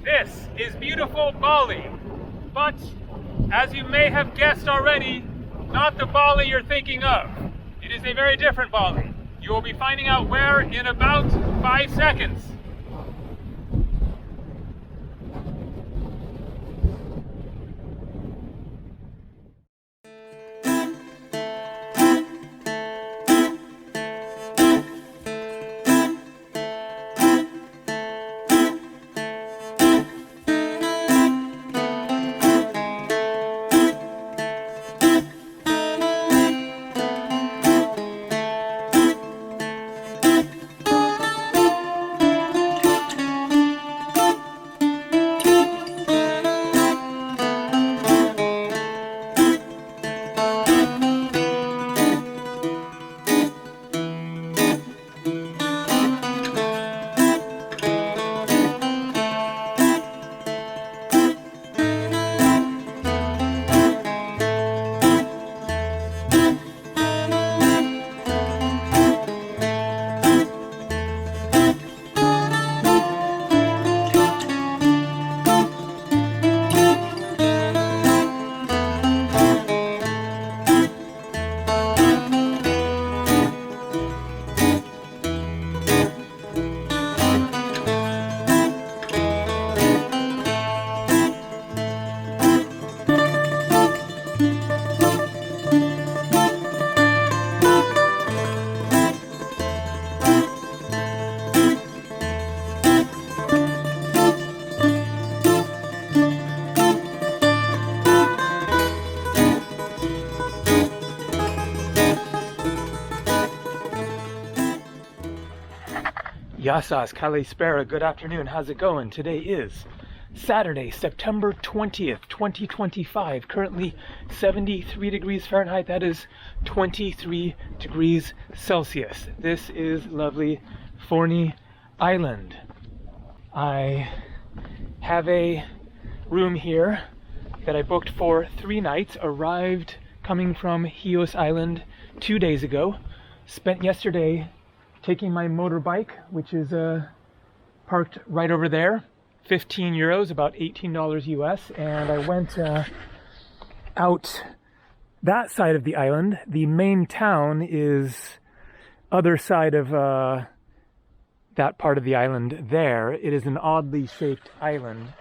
This is beautiful Bali, but as you may have guessed already, not the Bali you're thinking of. It is a very different Bali. You will be finding out where in about 5 seconds. Yasas, Kalispera, good afternoon, how's it going? Today is Saturday, September 20th, 2025, currently 73 degrees Fahrenheit, that is 23 degrees Celsius. This is lovely Fourni Island. I have a room here that I booked for 3 nights, arrived coming from Hios Island 2 days ago, spent yesterday taking my motorbike, which is parked right over there, 15 euros, about $18 US, and I went out that side of the island. The main town is other side of that part of the island there. It is an oddly shaped island.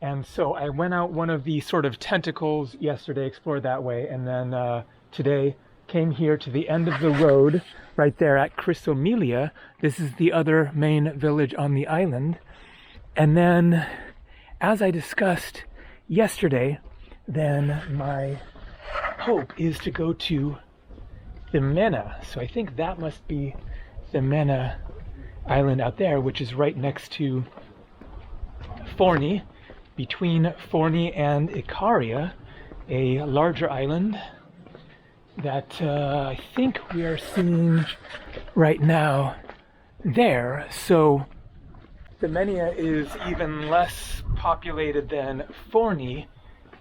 And so I went out one of the sort of tentacles yesterday, explored that way, and then today came here to the end of the road right there at Chrysomelia. This is the other main village on the island. And then, as I discussed yesterday, then my hope is to go to the Mena. So I think that must be the Mena island out there, which is right next to Fourni, between Fourni and Icaria, a larger island that I think we are seeing right now there. So the Mena is even less populated than Fourni,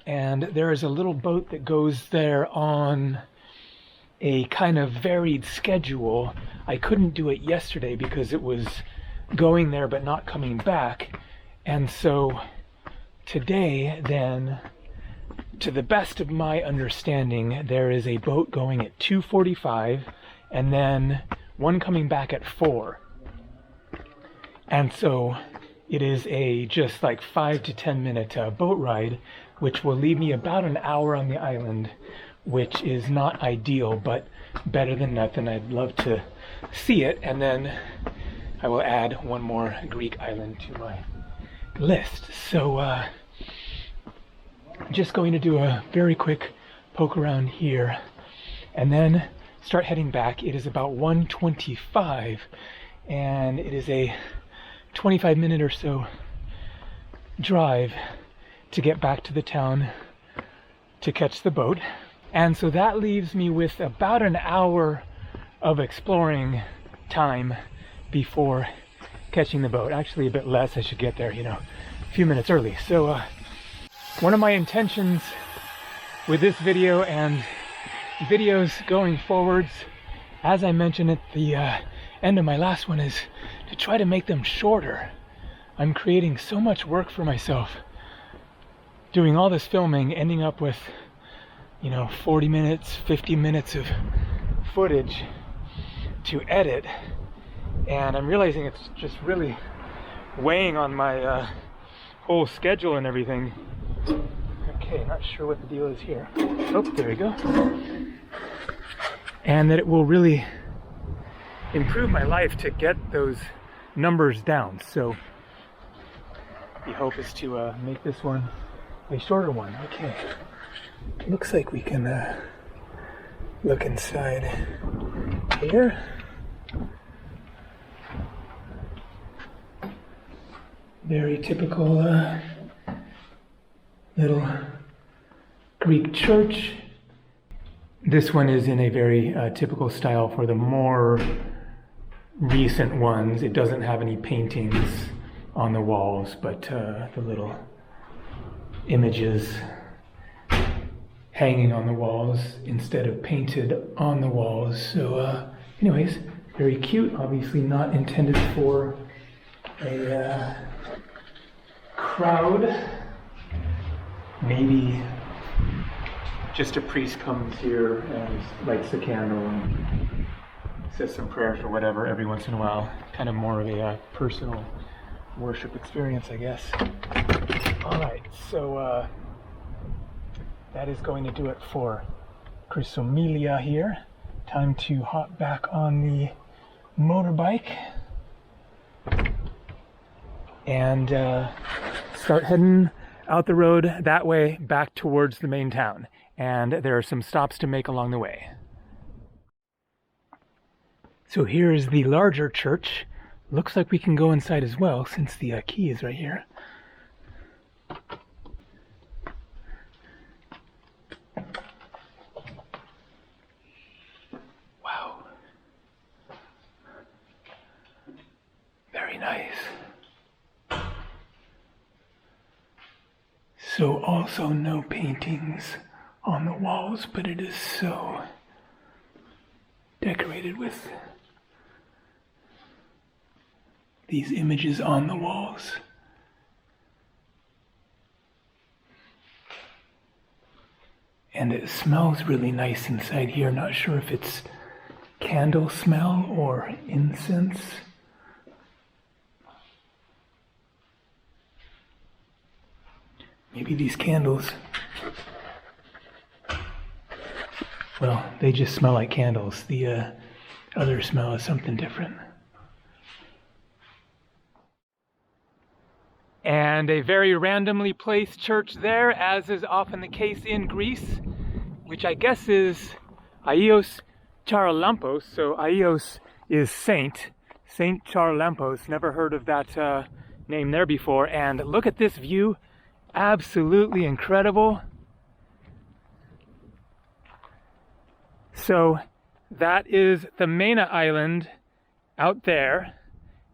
and there is a little boat that goes there on a kind of varied schedule. I couldn't do it yesterday because it was going there but not coming back, and so today then, to the best of my understanding, there is a boat going at 2:45 and then one coming back at 4. And so it is a just like 5 to 10 minute boat ride, which will leave me about an hour on the island, which is not ideal, but better than nothing. I'd love to see it, and then I will add one more Greek island to my list. So just going to do a very quick poke around here and then start heading back. It is about 1:25 and it is a 25-minute or so drive to get back to the town to catch the boat. And so that leaves me with about an hour of exploring time before catching the boat. Actually a bit less. I should get there, a few minutes early. So one of my intentions with this video and videos going forwards, as I mentioned at the end of my last one, is to try to make them shorter. I'm creating so much work for myself, doing all this filming, ending up with, you know, 40 minutes, 50 minutes of footage to edit, and I'm realizing it's just really weighing on my whole schedule and everything. Okay, not sure what the deal is here. Oh, there we go. And that it will really improve my life to get those numbers down. So the hope is to make this one a shorter one. Okay, looks like we can look inside here. Very typical little Greek church. This one is in a very typical style for the more recent ones. It doesn't have any paintings on the walls, but the little images hanging on the walls instead of painted on the walls. So anyways, very cute. Obviously not intended for a crowd. Maybe just a priest comes here and lights a candle and says some prayers or whatever every once in a while. Kind of more of a personal worship experience, I guess. Alright, so that is going to do it for Chrysomelia here. Time to hop back on the motorbike and start heading out the road that way back towards the main town. And there are some stops to make along the way. So here is the larger church. Looks like we can go inside as well since the key is right here. Wow. Very nice. So also no paintings on the walls, but it is so decorated with these images on the walls. And it smells really nice inside here. Not sure if it's candle smell or incense. Maybe these candles, well, they just smell like candles. The other smell is something different. And a very randomly placed church there, as is often the case in Greece, which I guess is Aios Charalampos. So Aios is Saint Charalampos. Never heard of that name there before. And look at this view. Absolutely incredible. So that is the Mena Island out there,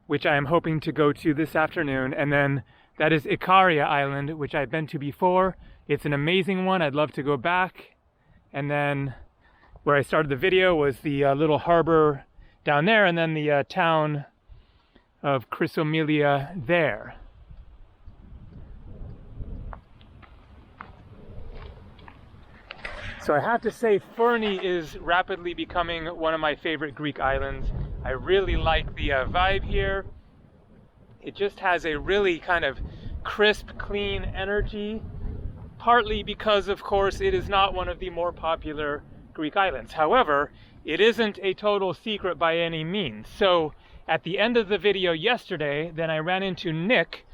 which I am hoping to go to this afternoon. And then that is Ikaria Island, which I've been to before. It's an amazing one. I'd love to go back. And then where I started the video was the little harbor down there, and then the town of Chrysomelia there. So I have to say, Fourni is rapidly becoming one of my favorite Greek islands. I really like the vibe here. It just has a really kind of crisp, clean energy, partly because, of course, it is not one of the more popular Greek islands. However, it isn't a total secret by any means. So at the end of the video yesterday, then I ran into Nick,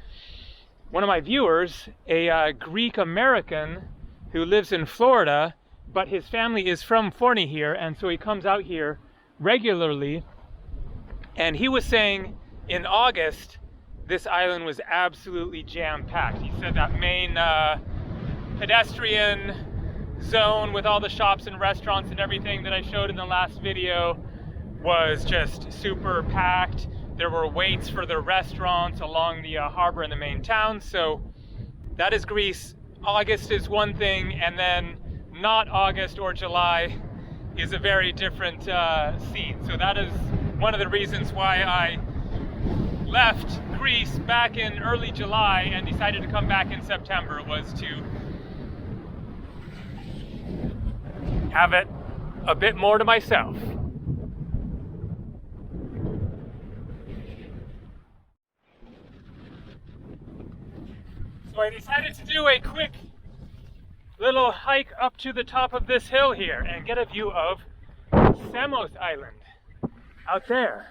one of my viewers, a Greek American who lives in Florida, but his family is from Fourni here, and so he comes out here regularly. And he was saying in August, this island was absolutely jam-packed. He said that main pedestrian zone with all the shops and restaurants and everything that I showed in the last video was just super packed. There were waits for the restaurants along the harbor in the main town. So that is Greece. August is one thing, and then not August or July is a very different scene. So that is one of the reasons why I left Greece back in early July and decided to come back in September was to have it a bit more to myself. So I decided to do a quick little hike up to the top of this hill here and get a view of Samos Island out there,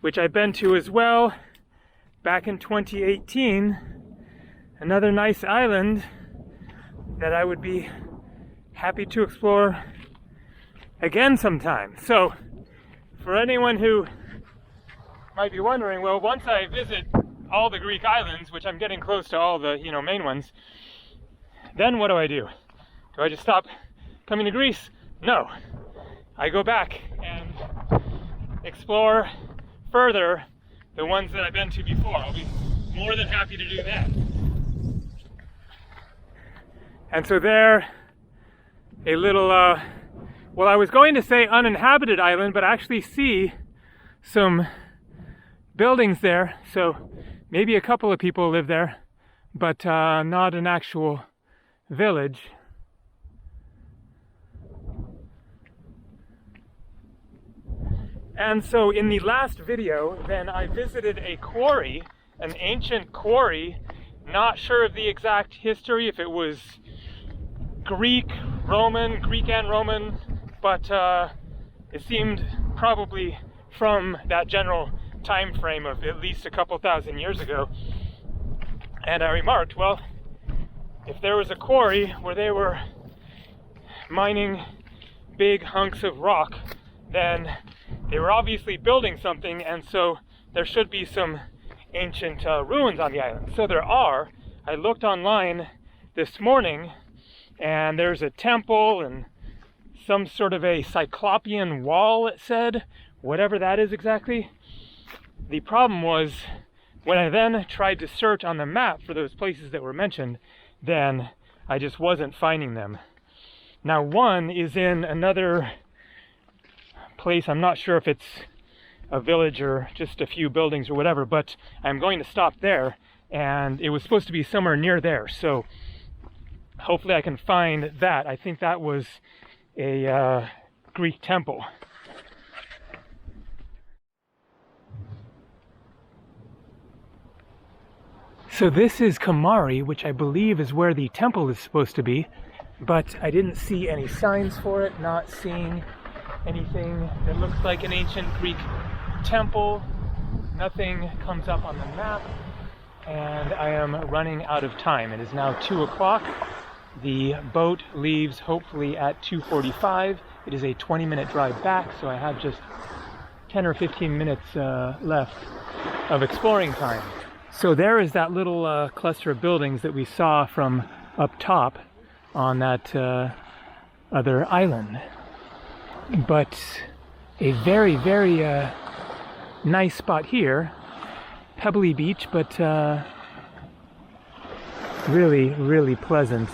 which I've been to as well back in 2018. Another nice island that I would be happy to explore again sometime. So for anyone who might be wondering, well, once I visit all the Greek islands, which I'm getting close to all the main ones, then what do I do? Do I just stop coming to Greece? No. I go back and explore further the ones that I've been to before. I'll be more than happy to do that. And so there, a little, well, I was going to say uninhabited island, but I actually see some buildings there. So maybe a couple of people live there, but not an actual village. And so in the last video, then I visited a quarry, an ancient quarry, not sure of the exact history, if it was Greek and Roman, but it seemed probably from that general time frame of at least a couple thousand years ago. And I remarked, well, if there was a quarry where they were mining big hunks of rock, then they were obviously building something, and so there should be some ancient ruins on the island. So there are. I looked online this morning, and there's a temple and some sort of a cyclopean wall, it said, whatever that is exactly. The problem was, when I then tried to search on the map for those places that were mentioned, then I just wasn't finding them. Now, one is in another place. I'm not sure if it's a village or just a few buildings or whatever, but I'm going to stop there, and it was supposed to be somewhere near there, so hopefully I can find that. I think that was a Greek temple. So this is Kamari, which I believe is where the temple is supposed to be, but I didn't see any signs for it, not seeing anything that looks like an ancient Greek temple. Nothing comes up on the map, and I am running out of time. It is now 2 o'clock. The boat leaves hopefully at 2:45. It is a 20-minute drive back, so I have just 10 or 15 minutes left of exploring time. So there is that little cluster of buildings that we saw from up top on that other island. But a very, very nice spot here. Pebbly beach, but really, really pleasant.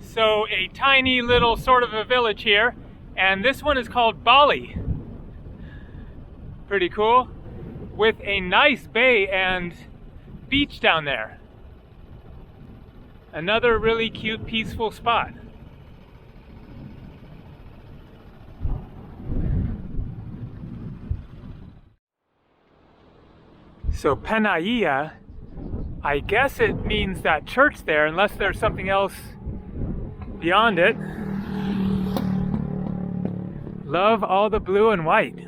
So a tiny little sort of a village here, and this one is called Bali. Pretty cool, with a nice bay and beach down there. Another really cute, peaceful spot. So Penaia, I guess it means that church there, unless there's something else beyond it. Love all the blue and white.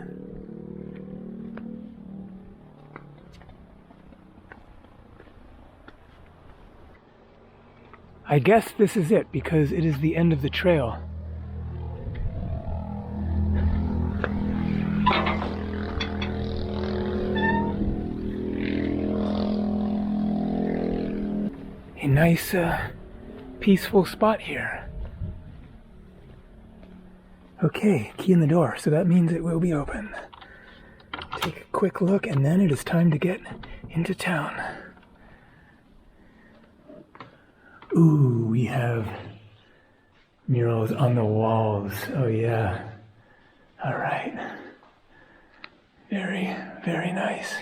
I guess this is it because it is the end of the trail. a nice peaceful spot here. Okay, key in the door, so that means it will be open. Take a quick look, and then it is time to get into town. Ooh, we have murals on the walls. Oh yeah. All right. Very, very nice.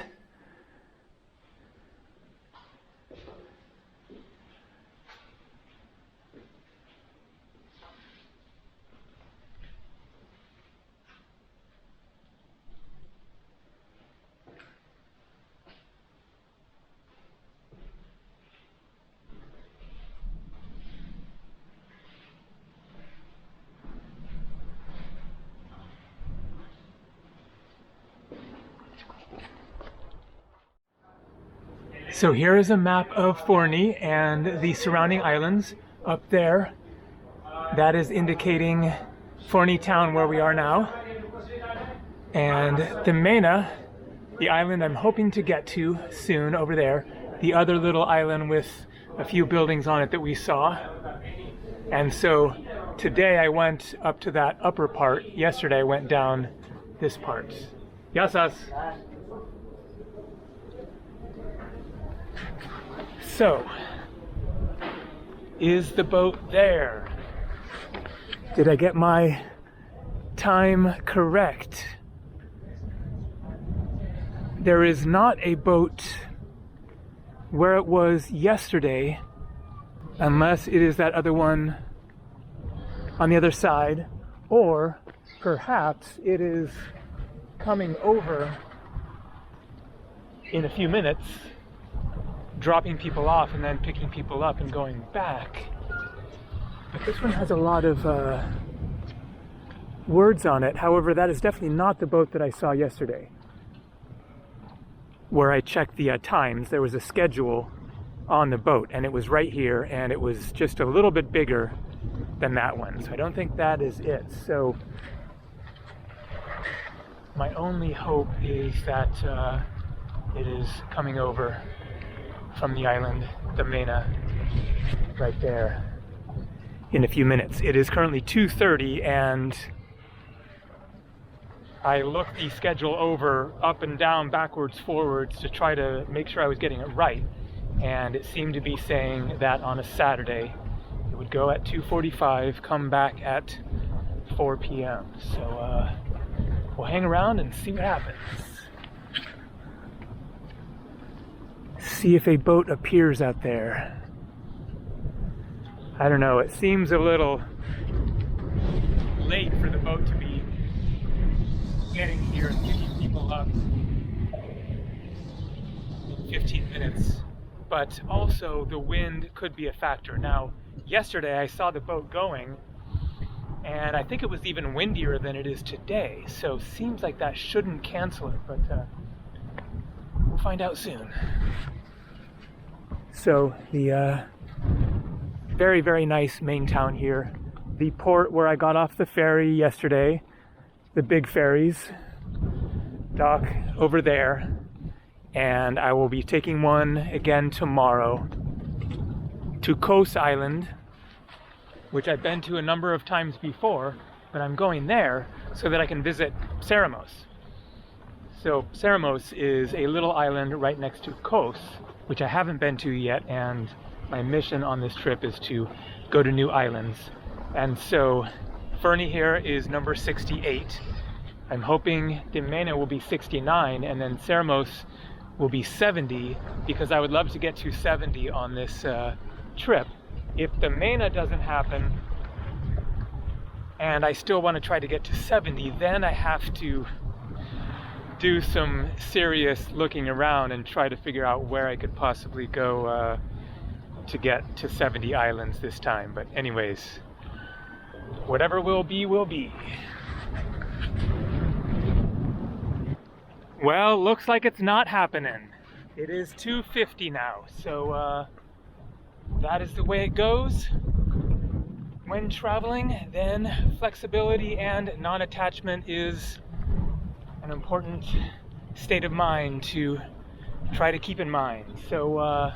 So here is a map of Fourni and the surrounding islands up there. That is indicating Fourni town where we are now. And the Mena, the island I'm hoping to get to soon over there, the other little island with a few buildings on it that we saw. And so today I went up to that upper part. Yesterday I went down this part. Yasas. So, is the boat there? Did I get my time correct? There is not a boat where it was yesterday, unless it is that other one on the other side, or perhaps it is coming over in a few minutes, dropping people off and then picking people up and going back. But this one has a lot of words on it. However, that is definitely not the boat that I saw yesterday. Where I checked the times, there was a schedule on the boat, and it was right here, and it was just a little bit bigger than that one. So I don't think that is it. So my only hope is that it is coming over from the island, the Mena, right there, in a few minutes. It is currently 2:30, and I looked the schedule over up and down, backwards, forwards, to try to make sure I was getting it right. And it seemed to be saying that on a Saturday, it would go at 2:45, come back at 4 p.m. So we'll hang around and see what happens. See if a boat appears out there. I don't know, it seems a little late for the boat to be getting here and picking people up in 15 minutes. But also the wind could be a factor. Now, yesterday I saw the boat going, and I think it was even windier than it is today. So seems like that shouldn't cancel it, but we'll find out soon. So the very, very nice main town here. The port where I got off the ferry yesterday, the big ferries, dock over there. And I will be taking one again tomorrow to Kos Island, which I've been to a number of times before, but I'm going there so that I can visit Ceramos. So Ceramos is a little island right next to Kos, which I haven't been to yet, and my mission on this trip is to go to new islands. And so Fourni here is number 68. I'm hoping the Mena will be 69, and then Ceramos will be 70, because I would love to get to 70 on this trip. If the Mena doesn't happen, and I still want to try to get to 70, then I have to do some serious looking around and try to figure out where I could possibly go to get to 70 islands this time. But anyways, whatever will be, will be. Well, looks like it's not happening. It is 2:50 now, so that is the way it goes when traveling. Then flexibility and non-attachment is an important state of mind to try to keep in mind. So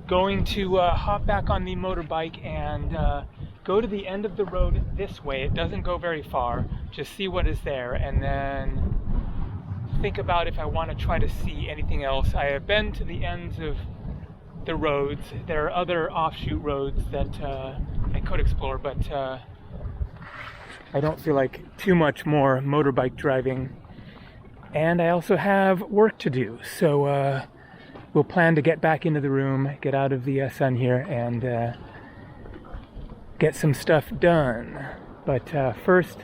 going to hop back on the motorbike and go to the end of the road this way. It doesn't go very far. Just see what is there, and then think about if I want to try to see anything else. I have been to the ends of the roads. There are other offshoot roads that I could explore, but I don't feel like too much more motorbike driving. And I also have work to do, so we'll plan to get back into the room, get out of the sun here, and get some stuff done. But first,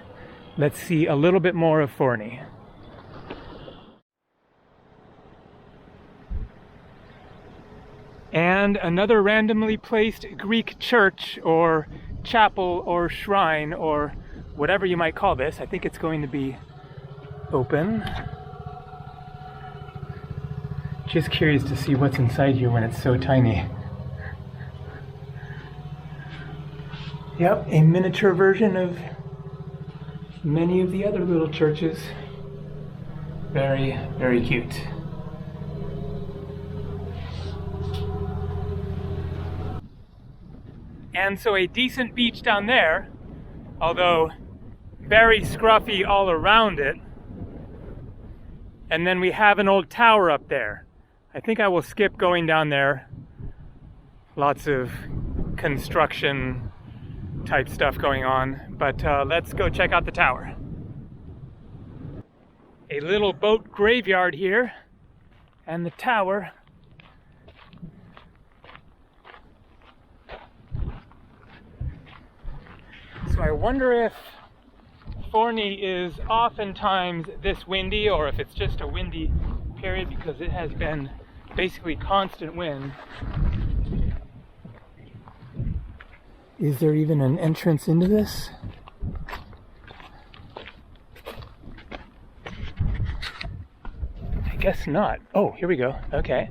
let's see a little bit more of Fourni. And another randomly placed Greek church or chapel or shrine or whatever you might call this. I think it's going to be open. Just curious to see what's inside here when it's so tiny. Yep, a miniature version of many of the other little churches. Very, very cute. And so a decent beach down there, although very scruffy all around it. And then we have an old tower up there. I think I will skip going down there. Lots of construction type stuff going on, but let's go check out the tower. A little boat graveyard here, and the tower. So I wonder if Fourni is oftentimes this windy, or if it's just a windy period, because it has been basically constant wind. Is there even an entrance into this? I guess not. Oh, here we go. Okay.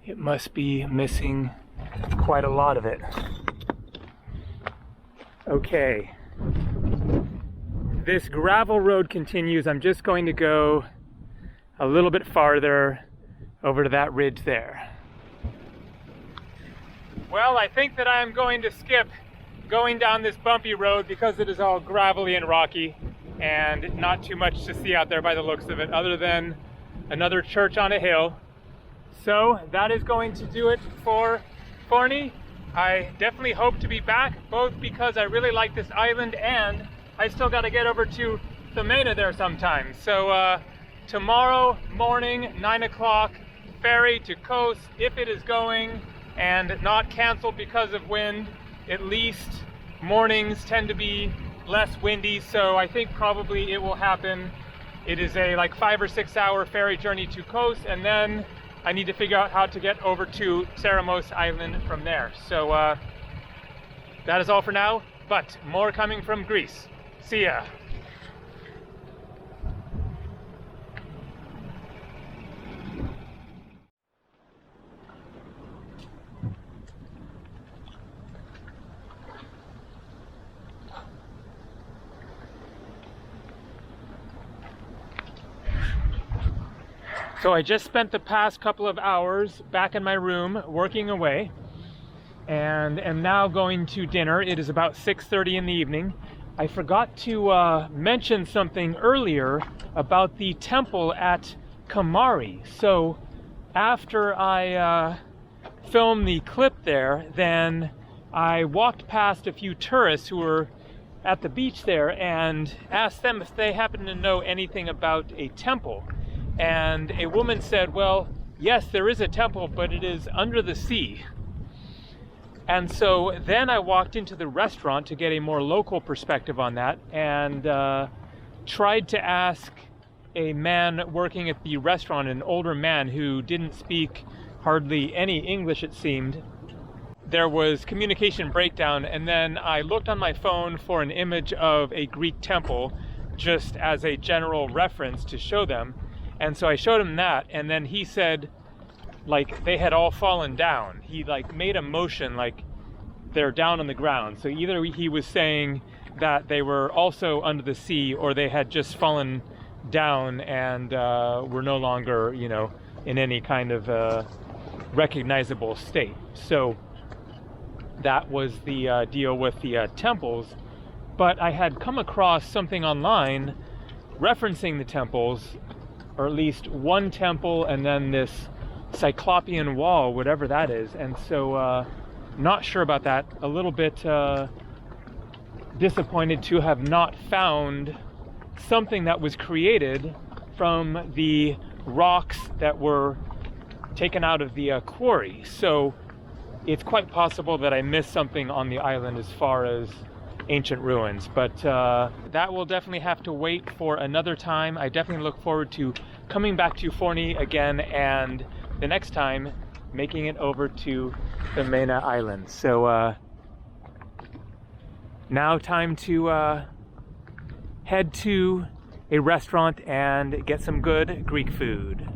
It must be missing quite a lot of it. Okay. This gravel road continues. I'm just going to go a little bit farther over to that ridge there. Well, I think that I'm going to skip going down this bumpy road because it is all gravelly and rocky and not too much to see out there by the looks of it, other than another church on a hill. So that is going to do it for Fourni. I definitely hope to be back, both because I really like this island and I still got to get over to the Mena there sometime. So tomorrow morning, 9 o'clock, ferry to Kos, if it is going and not canceled because of wind. At least mornings tend to be less windy, so I think probably it will happen. It is a like 5 or 6 hour ferry journey to Kos, and then I need to figure out how to get over to Samos Island from there. So that is all for now, but more coming from Greece. See ya. So I just spent the past couple of hours back in my room working away, and am now going to dinner. It is about 6:30 in the evening. I forgot to mention something earlier about the temple at Kamari. So after I filmed the clip there, then I walked past a few tourists who were at the beach there and asked them if they happen to know anything about a temple. And a woman said, well, yes, there is a temple, but it is under the sea. And so then I walked into the restaurant to get a more local perspective on that, and tried to ask a man working at the restaurant, an older man who didn't speak hardly any English, it seemed. There was communication breakdown, and then I looked on my phone for an image of a Greek temple just as a general reference to show them. And so I showed him that, and then he said, like, they had all fallen down. He like made a motion like they're down on the ground. So either he was saying that they were also under the sea, or they had just fallen down and were no longer, you know, in any kind of recognizable state. So that was the deal with the temples. But I had come across something online referencing the temples, or at least one temple and then this cyclopean wall, whatever that is. And so not sure about that. A little bit disappointed to have not found something that was created from the rocks that were taken out of the quarry. So it's quite possible that I missed something on the island as far as ancient ruins, but that will definitely have to wait for another time. I definitely look forward to coming back to Fourni again, and the next time making it over to the Mena Island. So now time to head to a restaurant and get some good Greek food.